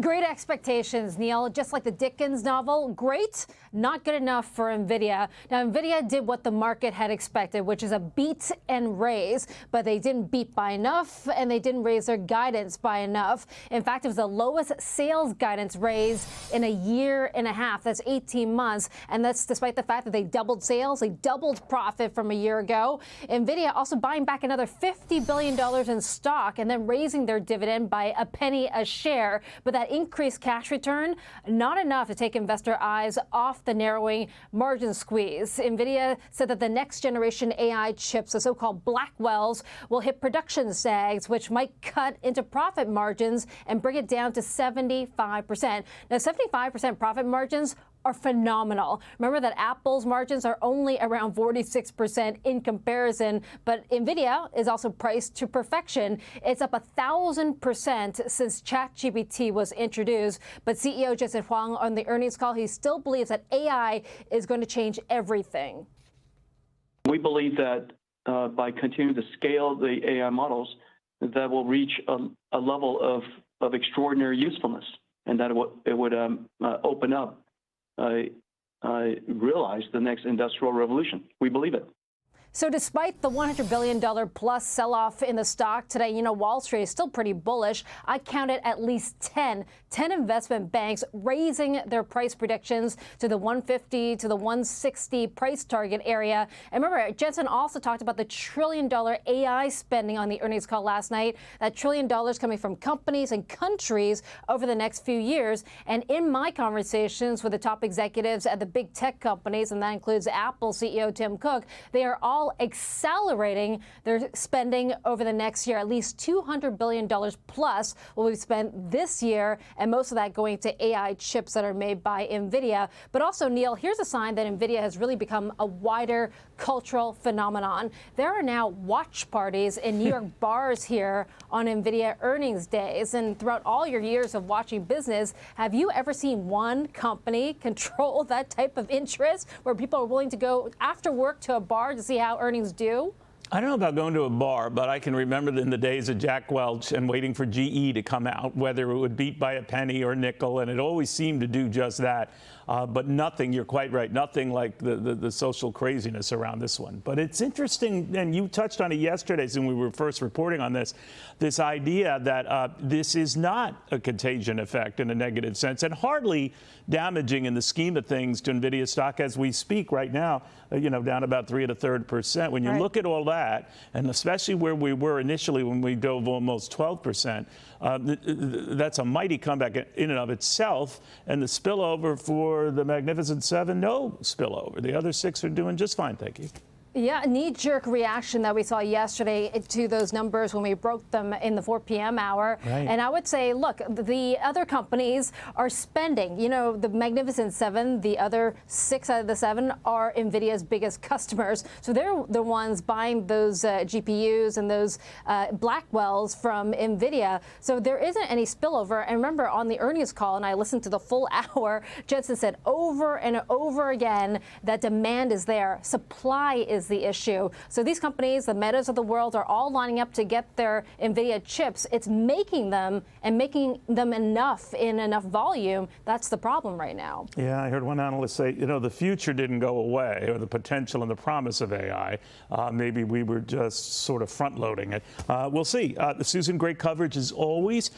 Great expectations, Neil. Just like the Dickens novel, great, not good enough for Nvidia. Now, Nvidia did what the market had expected, which is a beat and raise, but they didn't beat by enough, and they didn't raise their guidance by enough. In fact, it was the lowest sales guidance raise in a year and a half. That's 18 months, and that's despite the fact that they doubled sales, they doubled profit from a year ago. Nvidia also buying back another $50 billion in stock and then raising their dividend by a penny a share. But that increased cash return, not enough to take investor eyes off the narrowing margin squeeze. Nvidia said that the next generation AI chips, the so-called Blackwells, will hit production snags, which might cut into profit margins and bring it down to 75%. Now, 75% profit margins are phenomenal. Remember that Apple's margins are only around 46% in comparison, but Nvidia is also priced to perfection. It's up 1,000% since ChatGPT was introduced. But CEO Jensen Huang on the earnings call, he still believes that AI is going to change everything. We believe that by continuing to scale the AI models, that will reach a level of extraordinary usefulness, and that it would open up realize the next industrial revolution. We believe it. So despite the $100 billion plus sell-off in the stock today, you know, Wall Street is still pretty bullish. I counted at least 10 investment banks raising their price predictions to the 150 to the 160 price target area. And remember, Jensen also talked about the $1 trillion AI spending on the earnings call last night. That $1 trillion coming from companies and countries over the next few years. And in my conversations with the top executives at the big tech companies, and that includes Apple CEO Tim Cook, they are all accelerating their spending over the next year. At least $200 billion plus will be spent this year, and most of that going to AI chips that are made by Nvidia. But also, Neil, here's a sign that Nvidia has really become a wider cultural phenomenon. There are now watch parties in New York bars here on Nvidia earnings days. And throughout all your years of watching business, have you ever seen one company control that type of interest where people are willing to go after work to a bar to see how earnings do? I don't know about going to a bar, but I can remember in the days of Jack Welch and waiting for GE to come out, whether it would beat by a penny or a nickel, and it always seemed to do just that. But nothing, you're quite right, nothing like the social craziness around this one. But it's interesting, and you touched on it yesterday when we were first reporting on this idea that this is not a contagion effect in a negative sense, and hardly damaging in the scheme of things to Nvidia stock as we speak right now, you know, down about 3 1/3%. When you look at all that, and especially where we were initially when we dove almost 12%, that's a mighty comeback in and of itself. And the spillover for the Magnificent Seven, no spillover. The other six are doing just fine, thank you. Yeah, a knee-jerk reaction that we saw yesterday to those numbers when we broke them in the 4 p.m. hour. Right. And I would say, look, the other companies are spending. You know, the Magnificent Seven, the other 6 out of the 7 are Nvidia's biggest customers. So they're the ones buying those GPUs and those Blackwells from Nvidia. So there isn't any spillover. And remember, on the earnings call, and I listened to the full hour, Jensen said over and over again that demand is there. Supply is the issue. So these companies, the Metas of the world, are all lining up to get their Nvidia chips. It's making them and making them enough in enough volume. That's the problem right now. Yeah, I heard one analyst say, you know, the future didn't go away, or the potential and the promise of AI. Maybe we were just sort of front loading it. We'll see. Susan, great coverage as always.